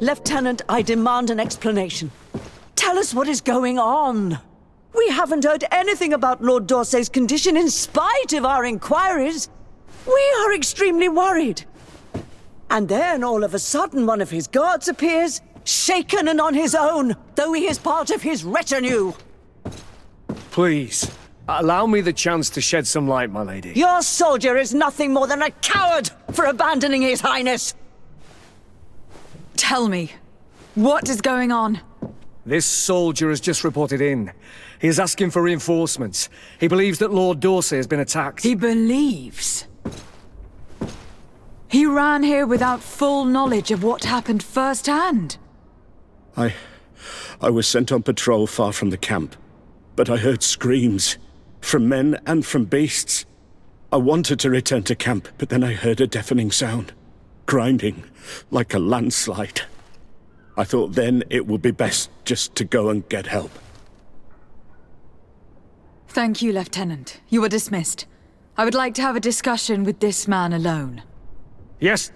Lieutenant, I demand an explanation. Tell us what is going on. We haven't heard anything about Lord D'Orsay's condition in spite of our inquiries. We are extremely worried. And then all of a sudden one of his guards appears, shaken and on his own, though he is part of his retinue. Please, allow me the chance to shed some light, my lady. Your soldier is nothing more than a coward for abandoning his highness. Tell me, what is going on? This soldier has just reported in. He is asking for reinforcements. He believes that Lord D'Orsay has been attacked. He believes? He ran here without full knowledge of what happened firsthand. I was sent on patrol far from the camp, but I heard screams, from men and from beasts. I wanted to return to camp, but then I heard a deafening sound, grinding, like a landslide. I thought then it would be best just to go and get help. Thank you, Lieutenant. You are dismissed. I would like to have a discussion with this man alone. Yes.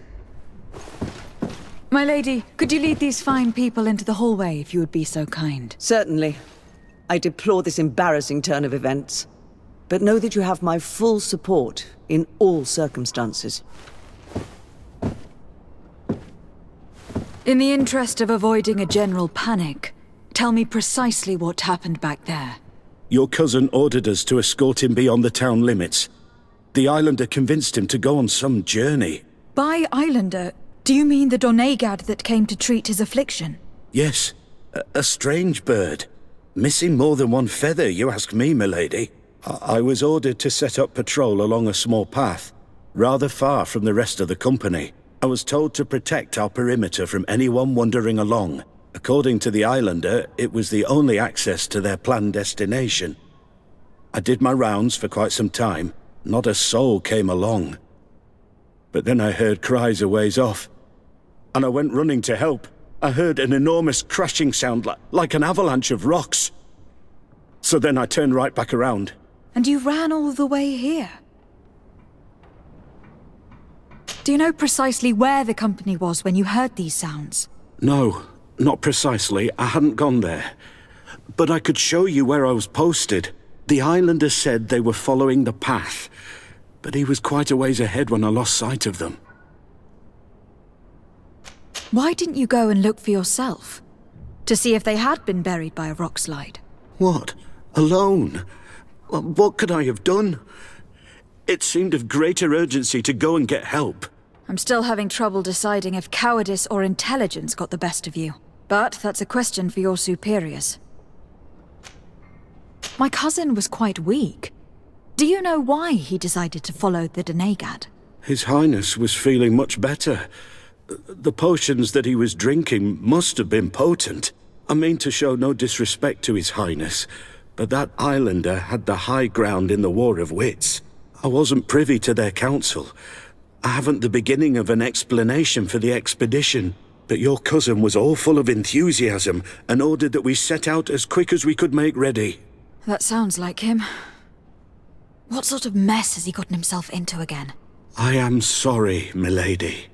My lady, could you lead these fine people into the hallway if you would be so kind? Certainly. I deplore this embarrassing turn of events. But know that you have my full support in all circumstances. In the interest of avoiding a general panic, tell me precisely what happened back there. Your cousin ordered us to escort him beyond the town limits. The Islander convinced him to go on some journey. By Islander, do you mean the Donegad that came to treat his affliction? Yes, a strange bird. Missing more than one feather, you ask me, milady. I was ordered to set up patrol along a small path, rather far from the rest of the company. I was told to protect our perimeter from anyone wandering along. According to the Islander, it was the only access to their planned destination. I did my rounds for quite some time. Not a soul came along. But then I heard cries a ways off, and I went running to help. I heard an enormous crashing sound like an avalanche of rocks. So then I turned right back around. And you ran all the way here? Do you know precisely where the company was when you heard these sounds? No, not precisely. I hadn't gone there. But I could show you where I was posted. The Islander said they were following the path, but he was quite a ways ahead when I lost sight of them. Why didn't you go and look for yourself? To see if they had been buried by a rock slide? What? Alone? What could I have done? It seemed of greater urgency to go and get help. I'm still having trouble deciding if cowardice or intelligence got the best of you. But that's a question for your superiors. My cousin was quite weak. Do you know why he decided to follow the Donegad? His Highness was feeling much better. The potions that he was drinking must have been potent. I mean to show no disrespect to His Highness, but that Islander had the high ground in the War of Wits. I wasn't privy to their counsel. I haven't the beginning of an explanation for the expedition, but your cousin was all full of enthusiasm and ordered that we set out as quick as we could make ready. That sounds like him. What sort of mess has he gotten himself into again? I am sorry, milady,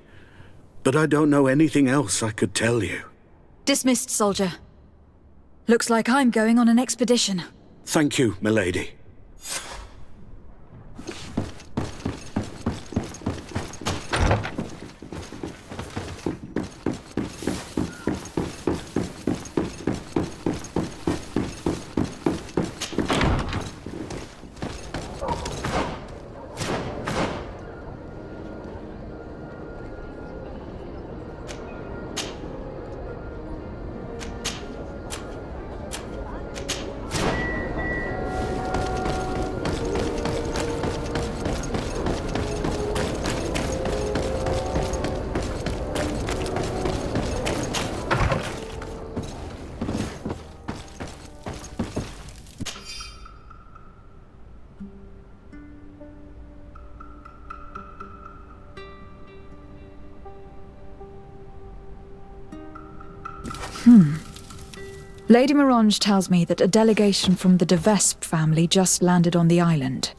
but I don't know anything else I could tell you. Dismissed, soldier. Looks like I'm going on an expedition. Thank you, milady. Lady Mirange tells me that a delegation from the de Vespe family just landed on the island.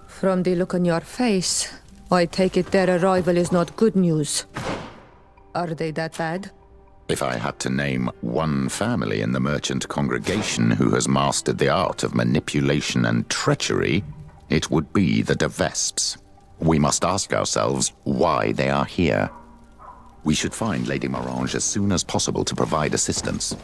From the look on your face, I take it their arrival is not good news. Are they that bad? If I had to name one family in the merchant congregation who has mastered the art of manipulation and treachery, it would be the de Vesps. We must ask ourselves why they are here. We should find Lady Morange as soon as possible to provide assistance.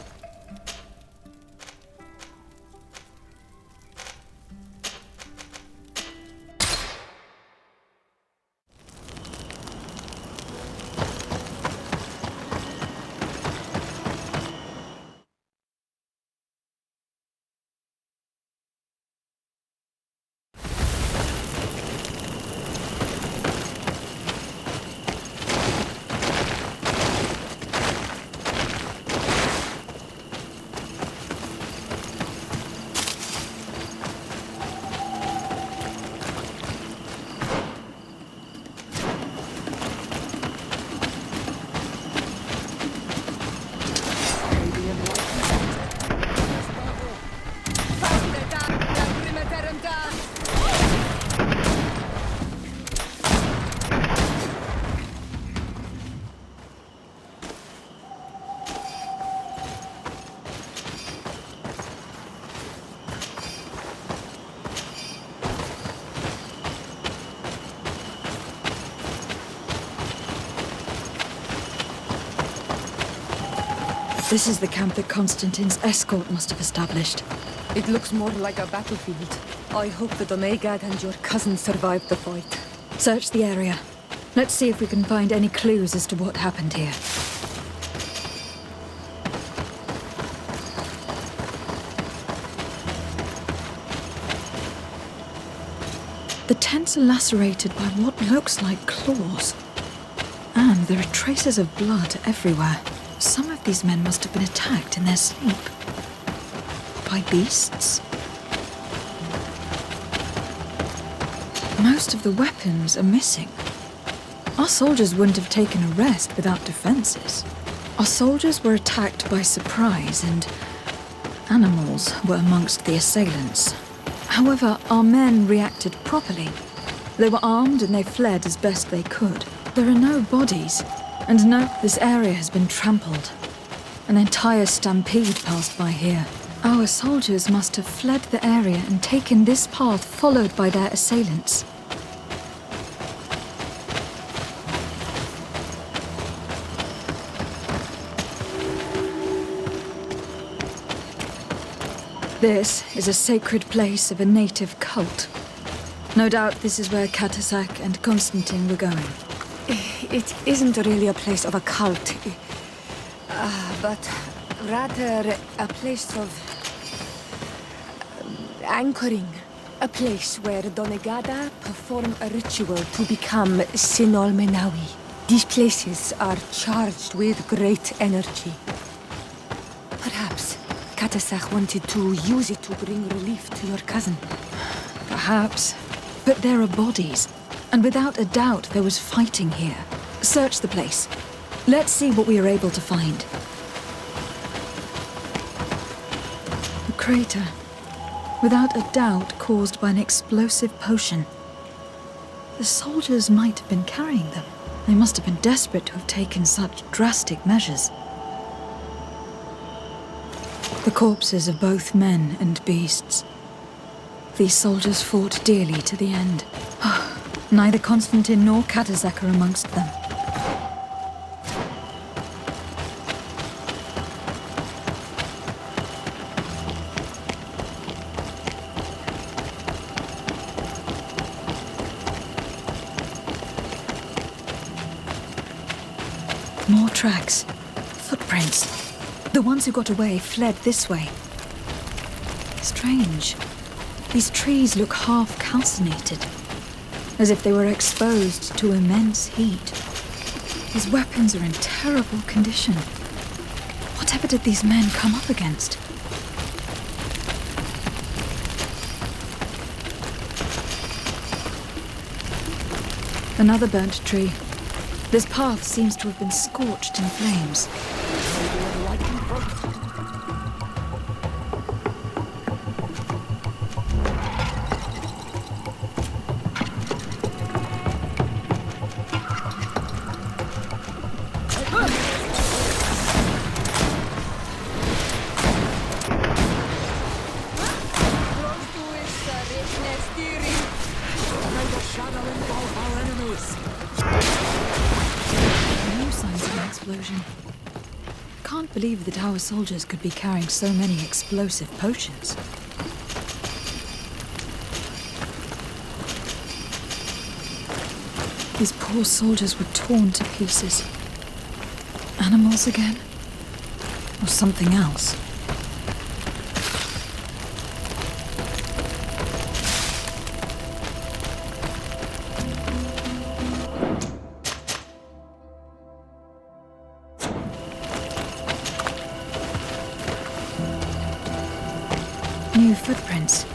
This is the camp that Constantine's escort must have established. It looks more like a battlefield. I hope that Omegad and your cousin survived the fight. Search the area. Let's see if we can find any clues as to what happened here. The tents are lacerated by what looks like claws. And there are traces of blood everywhere. Some of these men must have been attacked in their sleep. By beasts? Most of the weapons are missing. Our soldiers wouldn't have taken a rest without defenses. Our soldiers were attacked by surprise, and animals were amongst the assailants. However, our men reacted properly. They were armed and they fled as best they could. There are no bodies. And no, this area has been trampled. An entire stampede passed by here. Our soldiers must have fled the area and taken this path followed by their assailants. This is a sacred place of a native cult. No doubt this is where Katasak and Constantine were going. It isn't really a place of a cult, but rather a place of anchoring. A place where Donegada perform a ritual to become Sinol Menawi. These places are charged with great energy. Perhaps Katasak wanted to use it to bring relief to your cousin. Perhaps. But there are bodies. And without a doubt, there was fighting here. Search the place. Let's see what we are able to find. The crater. Without a doubt, caused by an explosive potion. The soldiers might have been carrying them. They must have been desperate to have taken such drastic measures. The corpses of both men and beasts. These soldiers fought dearly to the end. Neither Constantine nor Katasak are amongst them. More tracks. Footprints. The ones who got away fled this way. Strange. These trees look half calcinated, as if they were exposed to immense heat. These weapons are in terrible condition. Whatever did these men come up against? Another burnt tree. This path seems to have been scorched in flames. No signs of an explosion. Can't believe that our soldiers could be carrying so many explosive potions. These poor soldiers were torn to pieces. Animals again? Or something else? New footprints.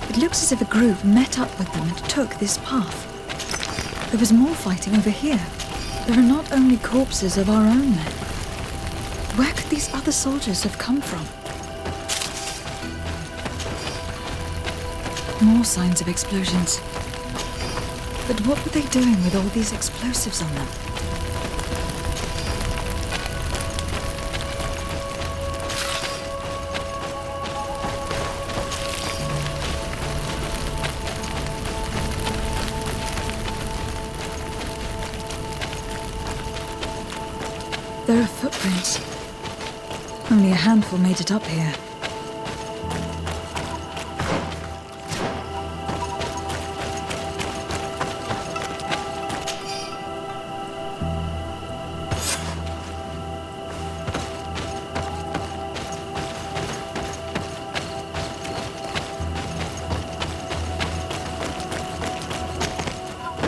It looks as if a group met up with them and took this path. There was more fighting over here. There are not only corpses of our own men. Where could these other soldiers have come from? More signs of explosions. But what were they doing with all these explosives on them? There are footprints. Only a handful made it up here.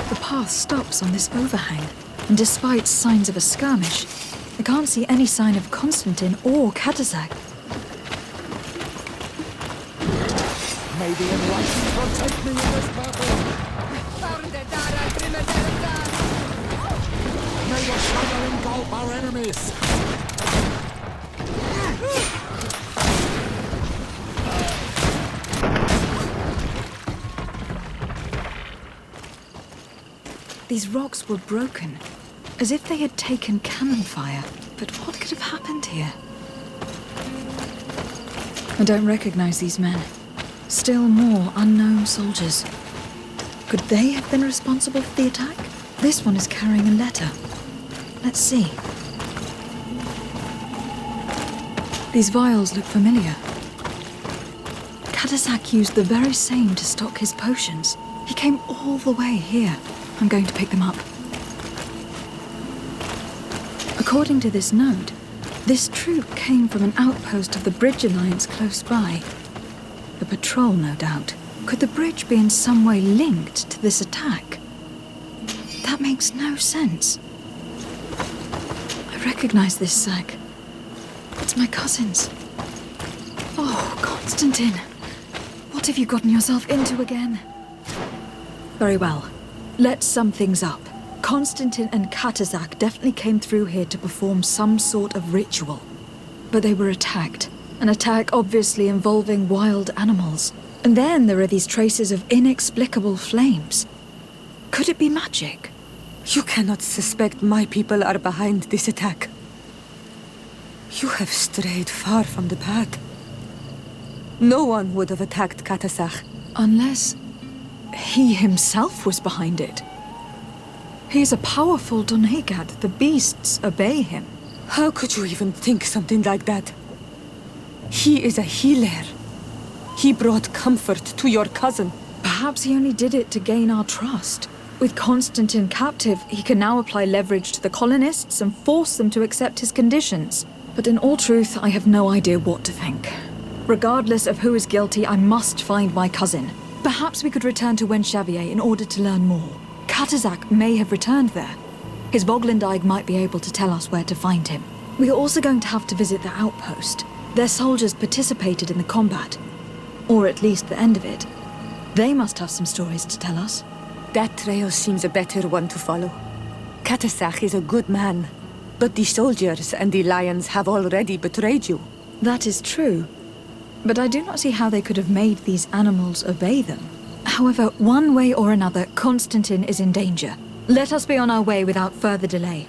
The path stops on this overhang, and despite signs of a skirmish, I can't see any sign of Constantine or Katazak. May the Enlightened protect me in this battle! May your shadow engulf our enemies! These rocks were broken, as if they had taken cannon fire. But what could have happened here? I don't recognize these men. Still more unknown soldiers. Could they have been responsible for the attack? This one is carrying a letter. Let's see. These vials look familiar. Katazak used the very same to stock his potions. He came all the way here. I'm going to pick them up. According to this note, this troop came from an outpost of the Bridge Alliance close by. A patrol, no doubt. Could the bridge be in some way linked to this attack? That makes no sense. I recognize this sack. It's my cousin's. Oh, Constantine. What have you gotten yourself into again? Very well. Let's sum things up. Constantine and Katazak definitely came through here to perform some sort of ritual. But they were attacked. An attack obviously involving wild animals. And then there are these traces of inexplicable flames. Could it be magic? You cannot suspect my people are behind this attack. You have strayed far from the path. No one would have attacked Katazak. Unless he himself was behind it. He is a powerful Donegad. The beasts obey him. How could you even think something like that? He is a healer. He brought comfort to your cousin. Perhaps he only did it to gain our trust. With Constantine captive, he can now apply leverage to the colonists and force them to accept his conditions. But in all truth, I have no idea what to think. Regardless of who is guilty, I must find my cousin. Perhaps we could return to Wenxavier in order to learn more. Katazak may have returned there. His Voglendyke might be able to tell us where to find him. We are also going to have to visit the outpost. Their soldiers participated in the combat. Or at least the end of it. They must have some stories to tell us. That trail seems a better one to follow. Katazak is a good man. But the soldiers and the lions have already betrayed you. That is true. But I do not see how they could have made these animals obey them. However, one way or another, Constantine is in danger. Let us be on our way without further delay.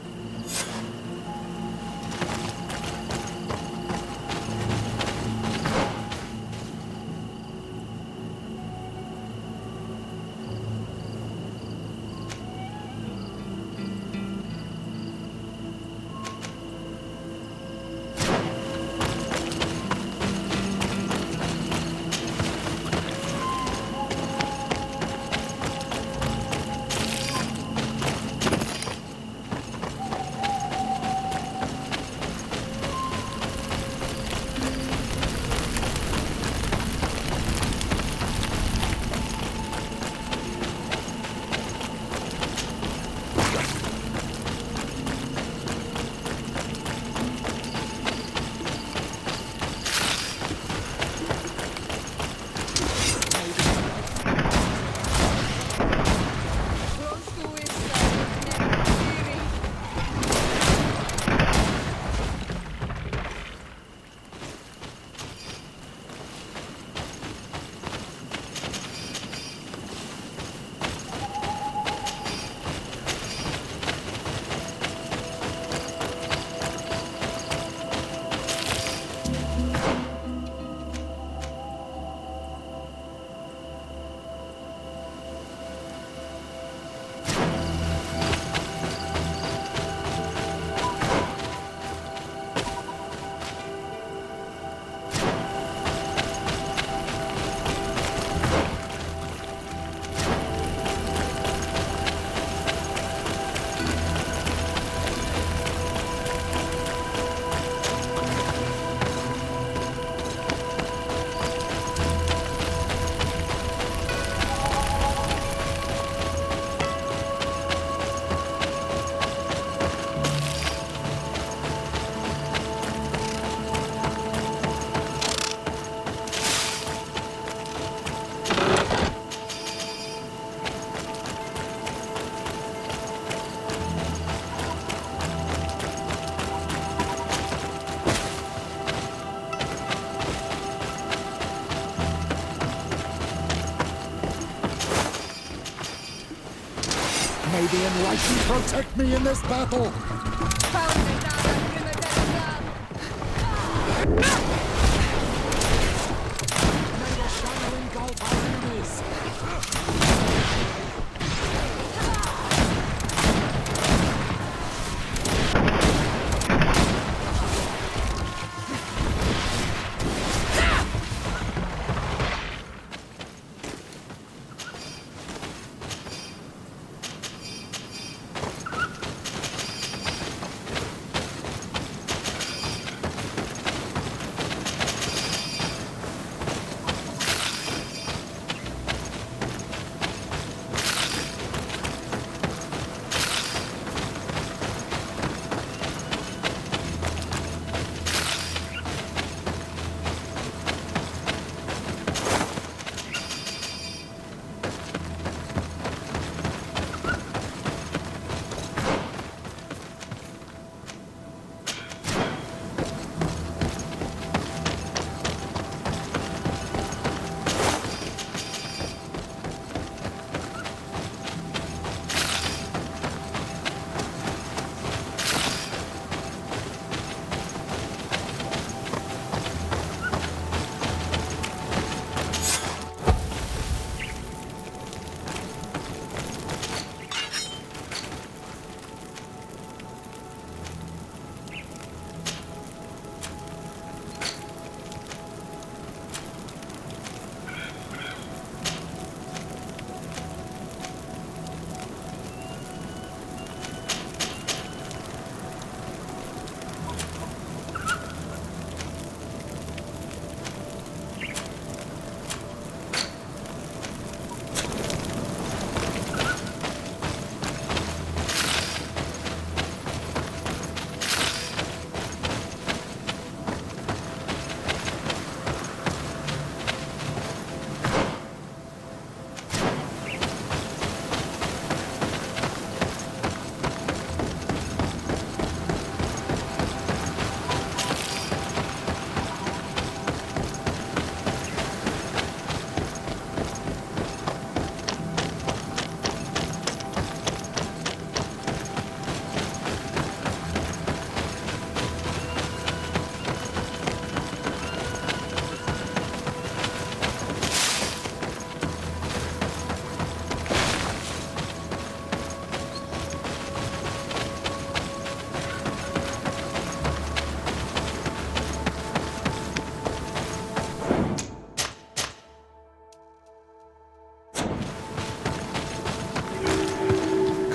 may the Enlightened protect me in this battle!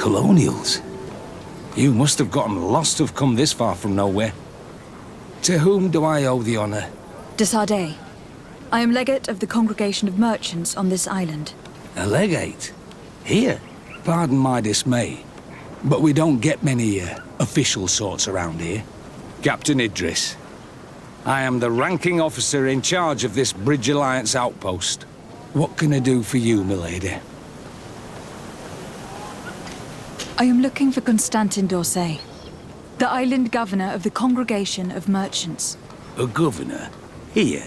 Colonials? You must have gotten lost to have come this far from nowhere. To whom do I owe the honor? De Sardet. I am legate of the Congregation of Merchants on this island. A legate? Here? Pardon my dismay, but we don't get many official sorts around here. Captain Idris. I am the ranking officer in charge of this Bridge Alliance outpost. What can I do for you, milady? I am looking for Constantin d'Orsay, the island governor of the Congregation of Merchants. A governor? Here?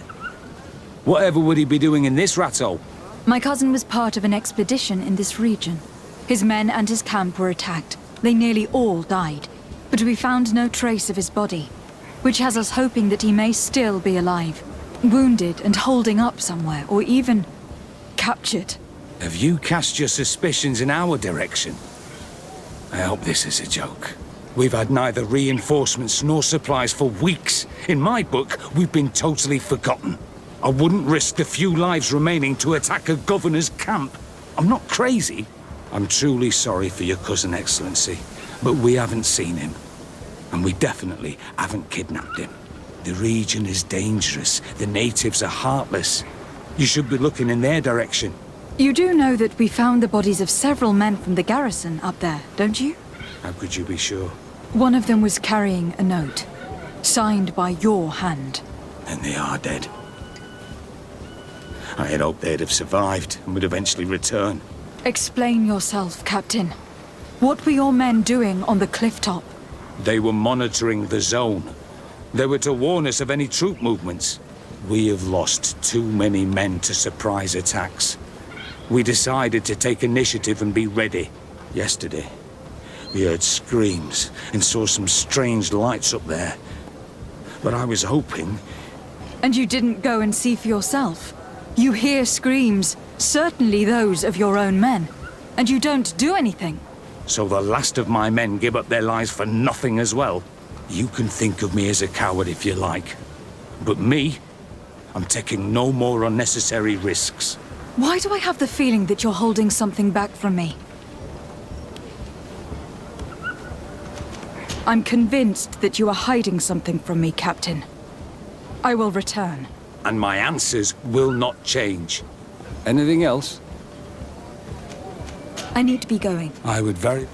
Whatever would he be doing in this rattle? My cousin was part of an expedition in this region. His men and his camp were attacked. They nearly all died, but we found no trace of his body, which has us hoping that he may still be alive, wounded and holding up somewhere, or even captured. Have you cast your suspicions in our direction? I hope this is a joke. We've had neither reinforcements nor supplies for weeks. In my book, we've been totally forgotten. I wouldn't risk the few lives remaining to attack a governor's camp. I'm not crazy. I'm truly sorry for your cousin, Excellency, but we haven't seen him. And we definitely haven't kidnapped him. The region is dangerous. The natives are heartless. You should be looking in their direction. You do know that we found the bodies of several men from the garrison up there, don't you? How could you be sure? One of them was carrying a note, signed by your hand. And they are dead. I had hoped they'd have survived and would eventually return. Explain yourself, Captain. What were your men doing on the cliff top? They were monitoring the zone. They were to warn us of any troop movements. We have lost too many men to surprise attacks. We decided to take initiative and be ready. Yesterday, we heard screams and saw some strange lights up there. But I was hoping... And you didn't go and see for yourself? You hear screams, certainly those of your own men, and you don't do anything? So the last of my men give up their lives for nothing as well? You can think of me as a coward if you like. But me, I'm taking no more unnecessary risks. Why do I have the feeling that you're holding something back from me? I'm convinced that you are hiding something from me, Captain. I will return. And my answers will not change. Anything else? I need to be going. I would very...